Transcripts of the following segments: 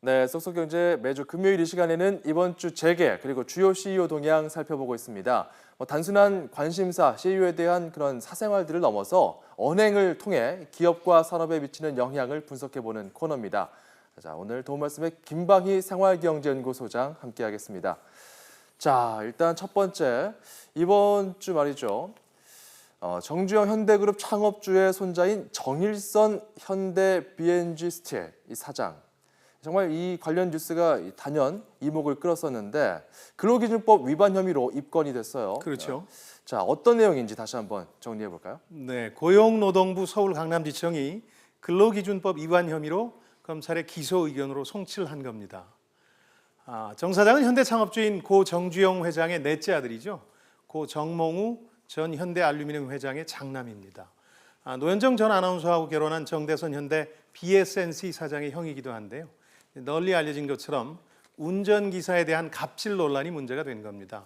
네, 쏙쏙경제 매주 금요일 이 시간에는 이번 주 재계 그리고 주요 CEO 동향 살펴보고 있습니다. 단순한 관심사, CEO에 대한 그런 사생활들을 넘어서 언행을 통해 기업과 산업에 미치는 영향을 분석해보는 코너입니다. 자, 오늘 도움 말씀에 김방희 생활경제연구소장 함께하겠습니다. 자, 일단 첫 번째, 이번 주 말이죠. 정주영 현대그룹 창업주의 손자인 정일선 현대 B&G 스틸 이 사장. 정말 이 관련 뉴스가 단연 이목을 끌었었는데 근로기준법 위반 혐의로 입건이 됐어요. 그렇죠. 자, 어떤 내용인지 다시 한번 정리해 볼까요? 네, 고용노동부 서울강남지청이 근로기준법 위반 혐의로 검찰에 기소 의견으로 송치를 한 겁니다. 정 사장은 현대창업주인 고 정주영 회장의 넷째 아들이죠. 고 정몽우 전 현대알루미늄 회장의 장남입니다. 노현정 전 아나운서하고 결혼한 정대선 현대 BSNC 사장의 형이기도 한데요. 널리 알려진 것처럼 운전기사에 대한 갑질 논란이 문제가 된 겁니다.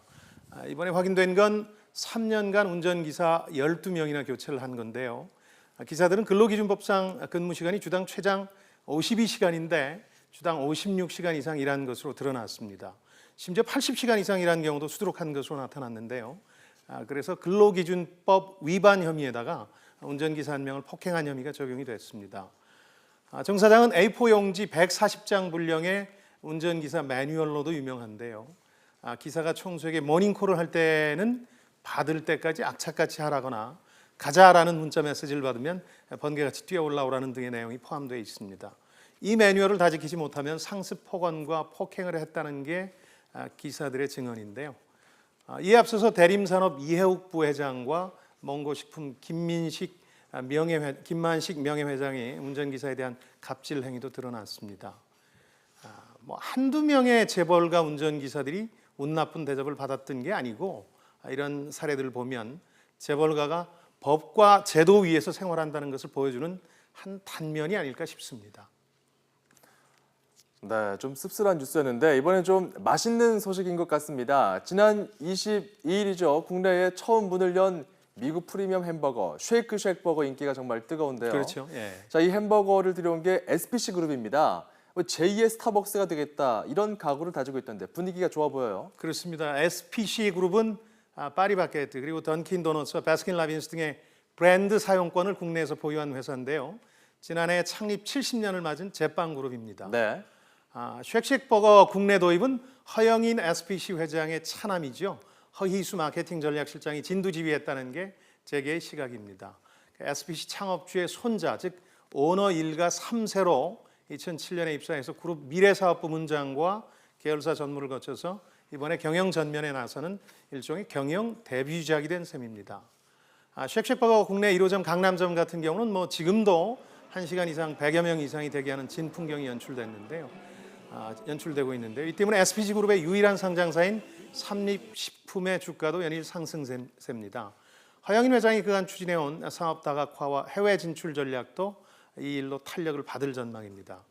이번에 확인된 건 3년간 운전기사 12명이나 교체를 한 건데요. 기사들은 근로기준법상 근무시간이 주당 최장 52시간인데 주당 56시간 이상 일한 것으로 드러났습니다. 심지어 80시간 이상 일한 경우도 수두룩한 것으로 나타났는데요. 그래서 근로기준법 위반 혐의에다가 운전기사 한 명을 폭행한 혐의가 적용이 됐습니다. 정 사장은 A4 용지 140장 분량의 운전기사 매뉴얼로도 유명한데요. 기사가 총수에게 모닝콜을 할 때는 받을 때까지 악착같이 하라거나 가자라는 문자 메시지를 받으면 번개같이 뛰어 올라오라는 등의 내용이 포함되어 있습니다. 이 매뉴얼을 다 지키지 못하면 상습 폭언과 폭행을 했다는 게 기사들의 증언인데요. 이에 앞서서 대림산업 이해욱 부회장과 몽고식품 김만식 명예회장이 운전기사에 대한 갑질 행위도 드러났습니다. 한두 명의 재벌가 운전기사들이 운 나쁜 대접을 받았던 게 아니고 이런 사례들을 보면 재벌가가 법과 제도 위에서 생활한다는 것을 보여주는 한 단면이 아닐까 싶습니다. 네, 좀 씁쓸한 뉴스였는데 이번엔 좀 맛있는 소식인 것 같습니다. 지난 22일이죠. 국내에 처음 문을 연 미국 프리미엄 햄버거 쉐이크 쉑버거 인기가 정말 뜨거운데요. 그렇죠. 예. 자, 이 햄버거를 들여온 게 SPC 그룹입니다. 제2의 스타벅스가 되겠다 이런 각오를 다지고 있던데 분위기가 좋아 보여요. 그렇습니다. SPC 그룹은 파리바게뜨 그리고 던킨 도너츠와 바스킨라빈스 등의 브랜드 사용권을 국내에서 보유한 회사인데요. 지난해 창립 70년을 맞은 제빵 그룹입니다. 네. 쉑쉑버거 국내 도입은 허영인 SPC 회장의 차남이죠. 허희수 마케팅 전략실장이 진두지휘했다는 게 재계의 시각입니다. SPC 창업주의 손자, 즉 오너 일가 3세로 2007년에 입사해서 그룹 미래사업부 문장과 계열사 전무를 거쳐서 이번에 경영 전면에 나서는 일종의 경영 데뷔작이 된 셈입니다. 쉑쉑버거 국내 1호점 강남점 같은 경우는 지금도 1시간 이상 100여 명 이상이 대기하는 진풍경이 연출되고 있는데요. 이 때문에 SPC 그룹의 유일한 상장사인 삼립식품의 주가도 연일 상승세입니다. 허영인 회장이 그간 추진해온 사업 다각화와 해외 진출 전략도 이 일로 탄력을 받을 전망입니다.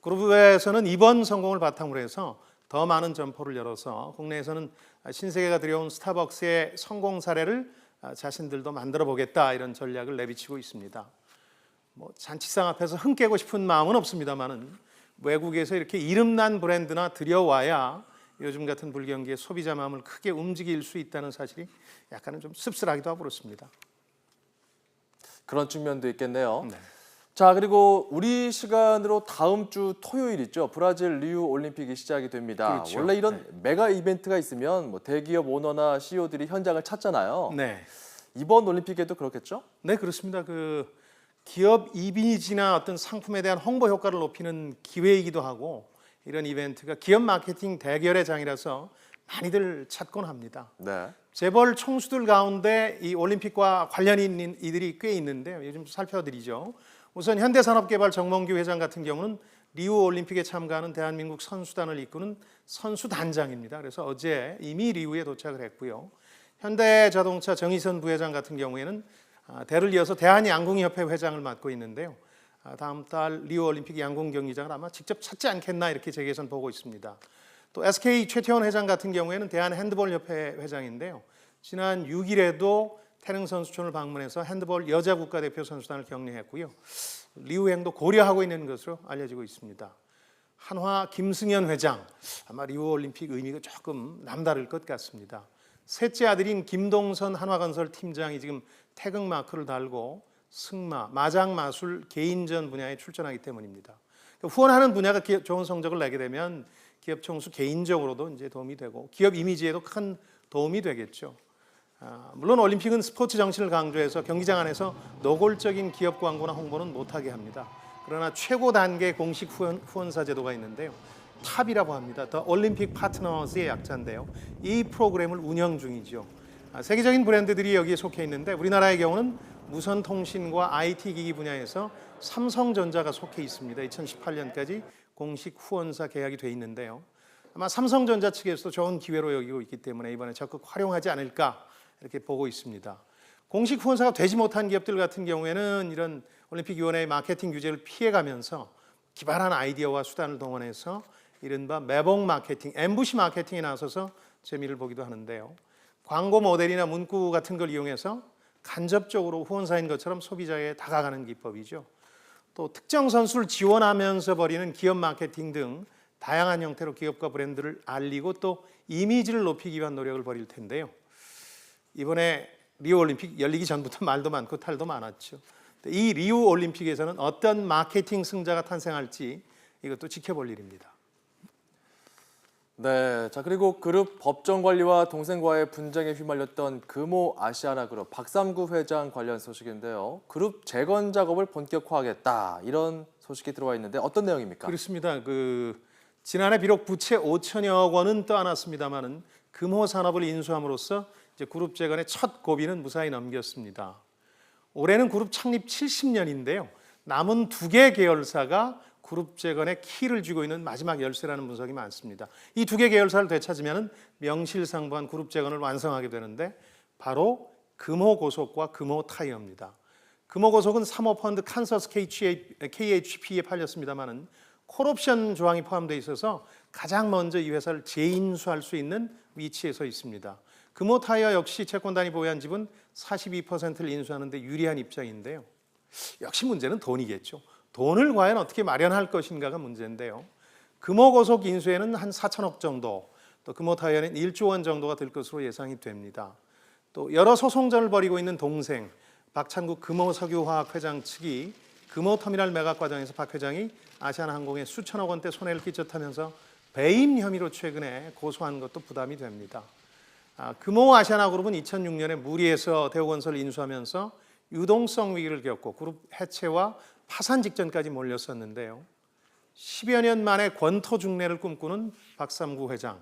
그룹에서는 이번 성공을 바탕으로 해서 더 많은 점포를 열어서 국내에서는 신세계가 들여온 스타벅스의 성공 사례를 자신들도 만들어 보겠다 이런 전략을 내비치고 있습니다. 잔치상 앞에서 흥 깨고 싶은 마음은 없습니다만은 외국에서 이렇게 이름난 브랜드나 들여와야 요즘 같은 불경기에 소비자 마음을 크게 움직일 수 있다는 사실이 약간은 좀 씁쓸하기도 하고 그렇습니다. 그런 측면도 있겠네요. 네. 자, 그리고 우리 시간으로 다음 주 토요일 있죠. 브라질 리우 올림픽이 시작이 됩니다. 그렇죠. 원래 이런 메가 이벤트가 있으면 대기업 오너나 CEO들이 현장을 찾잖아요. 네. 이번 올림픽에도 그렇겠죠? 네, 그렇습니다. 기업 이미지나 어떤 상품에 대한 홍보 효과를 높이는 기회이기도 하고 이런 이벤트가 기업 마케팅 대결의 장이라서 많이들 찾곤 합니다. 네. 재벌 총수들 가운데 이 올림픽과 관련이 있는 이들이 꽤 있는데요. 요즘 살펴드리죠. 우선 현대산업개발 정몽규 회장 같은 경우는 리우 올림픽에 참가하는 대한민국 선수단을 이끄는 선수단장입니다. 그래서 어제 이미 리우에 도착을 했고요. 현대자동차 정의선 부회장 같은 경우에는 대를 이어서 대한양궁협회 회장을 맡고 있는데요. 다음 달 리우 올림픽 양궁 경기장을 아마 직접 찾지 않겠나 이렇게 재계에서는 보고 있습니다. 또 SK 최태원 회장 같은 경우에는 대한핸드볼협회 회장인데요. 지난 6일에도 태릉 선수촌을 방문해서 핸드볼 여자 국가대표 선수단을 격려했고요. 리우행도 고려하고 있는 것으로 알려지고 있습니다. 한화 김승현 회장, 아마 리우 올림픽 의미가 조금 남다를 것 같습니다. 셋째 아들인 김동선 한화건설 팀장이 지금 태극 마크를 달고 승마, 마장 마술, 개인전 분야에 출전하기 때문입니다. 그러니까 후원하는 분야가 좋은 성적을 내게 되면 기업 총수 개인적으로도 이제 도움이 되고 기업 이미지에도 큰 도움이 되겠죠. 물론 올림픽은 스포츠 정신을 강조해서 경기장 안에서 노골적인 기업 광고나 홍보는 못하게 합니다. 그러나 최고 단계 공식 후원사 제도가 있는데요. 탑이라고 합니다. 더 올림픽 파트너스의 약자인데요. 이 프로그램을 운영 중이죠. 세계적인 브랜드들이 여기에 속해 있는데 우리나라의 경우는 무선통신과 IT 기기 분야에서 삼성전자가 속해 있습니다. 2018년까지 공식 후원사 계약이 돼 있는데요. 아마 삼성전자 측에서도 좋은 기회로 여기고 있기 때문에 이번에 적극 활용하지 않을까 이렇게 보고 있습니다. 공식 후원사가 되지 못한 기업들 같은 경우에는 이런 올림픽위원회의 마케팅 규제를 피해가면서 기발한 아이디어와 수단을 동원해서 이른바 매봉 마케팅, 엠부시 마케팅에 나서서 재미를 보기도 하는데요. 광고 모델이나 문구 같은 걸 이용해서 간접적으로 후원사인 것처럼 소비자에 다가가는 기법이죠. 또 특정 선수를 지원하면서 벌이는 기업 마케팅 등 다양한 형태로 기업과 브랜드를 알리고 또 이미지를 높이기 위한 노력을 벌일 텐데요. 이번에 리우 올림픽 열리기 전부터 말도 많고 탈도 많았죠. 이 리우 올림픽에서는 어떤 마케팅 승자가 탄생할지 이것도 지켜볼 일입니다. 네, 자 그리고 그룹 법정 관리와 동생과의 분쟁에 휘말렸던 금호 아시아나 그룹 박삼구 회장 관련 소식인데요. 그룹 재건 작업을 본격화하겠다 이런 소식이 들어와 있는데 어떤 내용입니까? 그렇습니다. 지난해 비록 부채 5천여억 원은 떠안았습니다만은 금호 산업을 인수함으로써 이제 그룹 재건의 첫 고비는 무사히 넘겼습니다. 올해는 그룹 창립 70년인데요. 남은 2개 계열사가 그룹 재건의 키를 쥐고 있는 마지막 열쇠라는 분석이 많습니다. 이 2개 계열사를 되찾으면 명실상부한 그룹 재건을 완성하게 되는데 바로 금호고속과 금호타이어입니다. 금호고속은 사모펀드 칸서스 KHP에 팔렸습니다마는 콜옵션 조항이 포함되어 있어서 가장 먼저 이 회사를 재인수할 수 있는 위치에 서 있습니다. 금호타이어 역시 채권단이 보유한 지분 42%를 인수하는 데 유리한 입장인데요. 역시 문제는 돈이겠죠. 돈을 과연 어떻게 마련할 것인가가 문제인데요. 금호고속 인수에는 한 4천억 정도, 또 금호타이어는 1조 원 정도가 들 것으로 예상이 됩니다. 또 여러 소송전을 벌이고 있는 동생 박찬국 금호석유화학 회장 측이 금호터미널 매각 과정에서 박 회장이 아시아나항공에 수천억 원대 손해를 끼쳤다면서 배임 혐의로 최근에 고소한 것도 부담이 됩니다. 금호 아시아나그룹은 2006년에 무리해서 대우건설을 인수하면서 유동성 위기를 겪고 그룹 해체와 파산 직전까지 몰렸었는데요. 10여 년 만에 권토 중래를 꿈꾸는 박삼구 회장,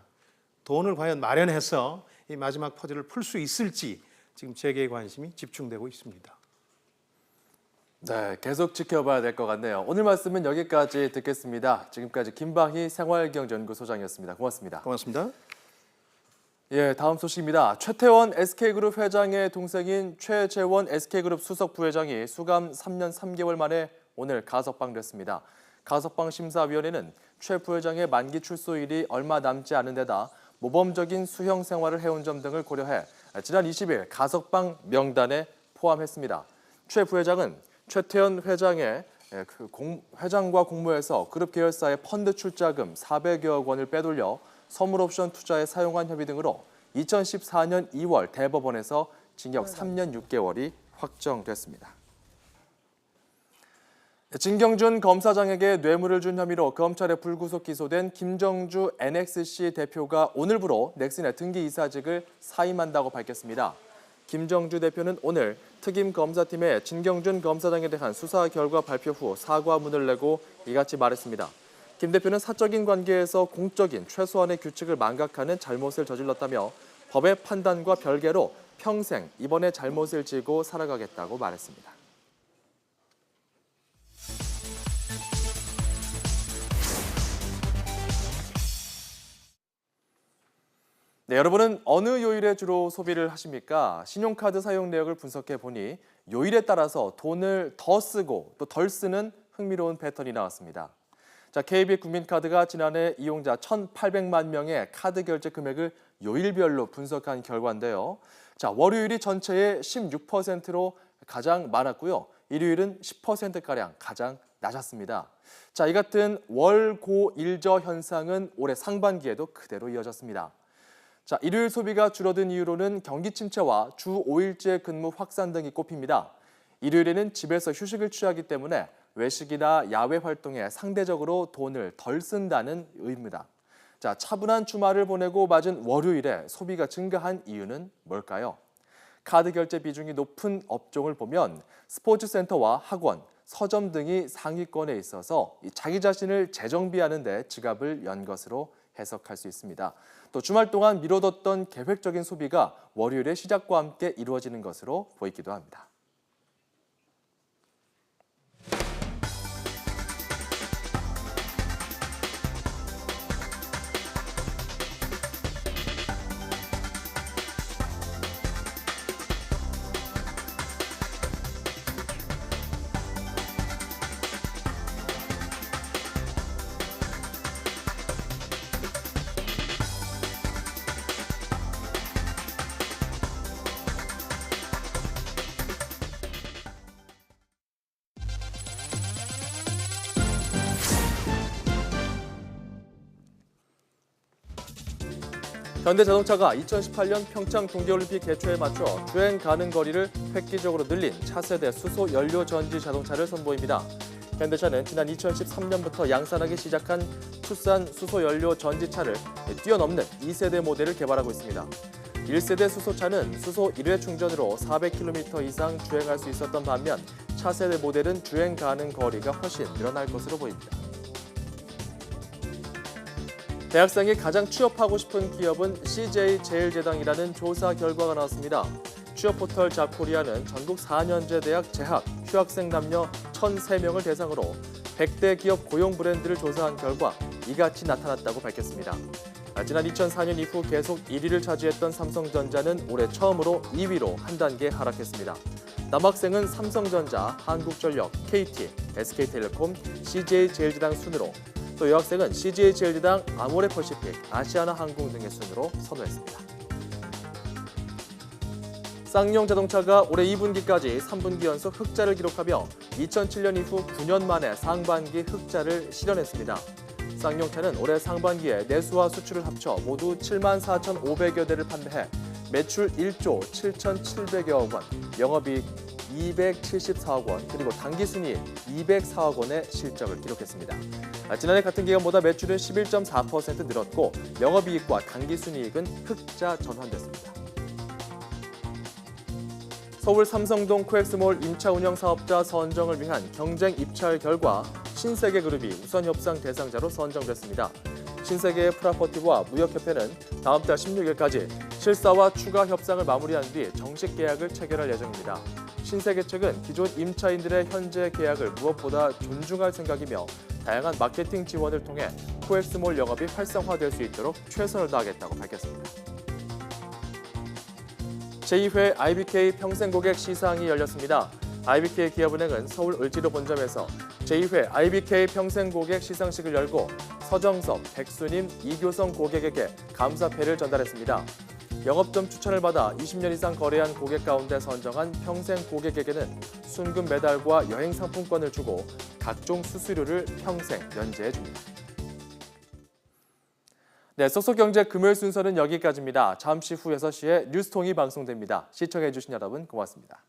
돈을 과연 마련해서 이 마지막 퍼즐을 풀 수 있을지 지금 재계의 관심이 집중되고 있습니다. 네, 계속 지켜봐야 될 것 같네요. 오늘 말씀은 여기까지 듣겠습니다. 지금까지 김방희 생활경제연구소장이었습니다. 고맙습니다. 고맙습니다. 예, 다음 소식입니다. 최태원 SK그룹 회장의 동생인 최재원 SK그룹 수석 부회장이 수감 3년 3개월 만에 오늘 가석방됐습니다. 가석방 심사위원회는 최 부회장의 만기 출소일이 얼마 남지 않은 데다 모범적인 수형 생활을 해온 점 등을 고려해 지난 20일 가석방 명단에 포함했습니다. 최 부회장은 최태원 회장의 회장과 공모해서 그룹 계열사의 펀드 출자금 400여억 원을 빼돌려 선물옵션 투자에 사용한 혐의 등으로 2014년 2월 대법원에서 징역 3년 6개월이 확정됐습니다. 진경준 검사장에게 뇌물을 준 혐의로 검찰에 불구속 기소된 김정주 NXC 대표가 오늘부로 넥슨의 등기 이사직을 사임한다고 밝혔습니다. 김정주 대표는 오늘 특임검사팀의 진경준 검사장에 대한 수사 결과 발표 후 사과문을 내고 이같이 말했습니다. 김 대표는 사적인 관계에서 공적인 최소한의 규칙을 망각하는 잘못을 저질렀다며 법의 판단과 별개로 평생 이번의 잘못을 지고 살아가겠다고 말했습니다. 네, 여러분은 어느 요일에 주로 소비를 하십니까? 신용카드 사용 내역을 분석해 보니 요일에 따라서 돈을 더 쓰고 또 덜 쓰는 흥미로운 패턴이 나왔습니다. 자, KB 국민카드가 지난해 이용자 1,800만 명의 카드 결제 금액을 요일별로 분석한 결과인데요. 자, 월요일이 전체의 16%로 가장 많았고요. 일요일은 10%가량 가장 낮았습니다. 자, 이 같은 월고일저 현상은 올해 상반기에도 그대로 이어졌습니다. 자, 일요일 소비가 줄어든 이유로는 경기 침체와 주 5일제 근무 확산 등이 꼽힙니다. 일요일에는 집에서 휴식을 취하기 때문에 외식이나 야외 활동에 상대적으로 돈을 덜 쓴다는 의미입니다. 자, 차분한 주말을 보내고 맞은 월요일에 소비가 증가한 이유는 뭘까요? 카드 결제 비중이 높은 업종을 보면 스포츠센터와 학원, 서점 등이 상위권에 있어서 자기 자신을 재정비하는 데 지갑을 연 것으로 해석할 수 있습니다. 또 주말 동안 미뤄뒀던 계획적인 소비가 월요일의 시작과 함께 이루어지는 것으로 보이기도 합니다. 현대자동차가 2018년 평창 동계올림픽 개최에 맞춰 주행 가능 거리를 획기적으로 늘린 차세대 수소 연료 전지 자동차를 선보입니다. 현대차는 지난 2013년부터 양산하기 시작한 투싼 수소 연료 전지차를 뛰어넘는 2세대 모델을 개발하고 있습니다. 1세대 수소차는 수소 1회 충전으로 400km 이상 주행할 수 있었던 반면 차세대 모델은 주행 가능 거리가 훨씬 늘어날 것으로 보입니다. 대학생이 가장 취업하고 싶은 기업은 CJ제일제당이라는 조사 결과가 나왔습니다. 취업 포털 잡코리아는 전국 4년제 대학 재학, 휴학생 남녀 1,003명을 대상으로 100대 기업 고용 브랜드를 조사한 결과 이같이 나타났다고 밝혔습니다. 지난 2004년 이후 계속 1위를 차지했던 삼성전자는 올해 처음으로 2위로 한 단계 하락했습니다. 남학생은 삼성전자, 한국전력, KT, SK텔레콤, CJ제일제당 순으로 또 여학생은 CJ제일제당, 아모레퍼시픽, 아시아나항공 등의 순으로 선호했습니다. 쌍용 자동차가 올해 2분기까지 3분기 연속 흑자를 기록하며 2007년 이후 9년 만에 상반기 흑자를 실현했습니다. 쌍용차는 올해 상반기에 내수와 수출을 합쳐 모두 74,500여 대를 판매해 매출 1조 7,700여억 원, 영업이익 274억 원, 그리고 당기순이익 204억 원의 실적을 기록했습니다. 지난해 같은 기간보다 매출은 11.4% 늘었고 영업이익과 당기순이익은 흑자 전환됐습니다. 서울 삼성동 코엑스몰 임차 운영 사업자 선정을 위한 경쟁 입찰 결과 신세계그룹이 우선 협상 대상자로 선정됐습니다. 신세계 프라포티브와 무역협회는 다음 달 16일까지 실사와 추가 협상을 마무리한 뒤 정식 계약을 체결할 예정입니다. 신세계 측은 기존 임차인들의 현재 계약을 무엇보다 존중할 생각이며 다양한 마케팅 지원을 통해 코엑스몰 영업이 활성화될 수 있도록 최선을 다하겠다고 밝혔습니다. 제2회 IBK 평생고객 시상이 열렸습니다. IBK 기업은행은 서울 을지로 본점에서 제2회 IBK 평생고객 시상식을 열고 서정섭, 백수님, 이교성 고객에게 감사패를 전달했습니다. 영업점 추천을 받아 20년 이상 거래한 고객 가운데 선정한 평생 고객에게는 순금 메달과 여행 상품권을 주고 각종 수수료를 평생 면제해 줍니다. 네, 쏙쏙경제 금요일 순서는 여기까지입니다. 잠시 후 6시에 뉴스통이 방송됩니다. 시청해 주신 여러분 고맙습니다.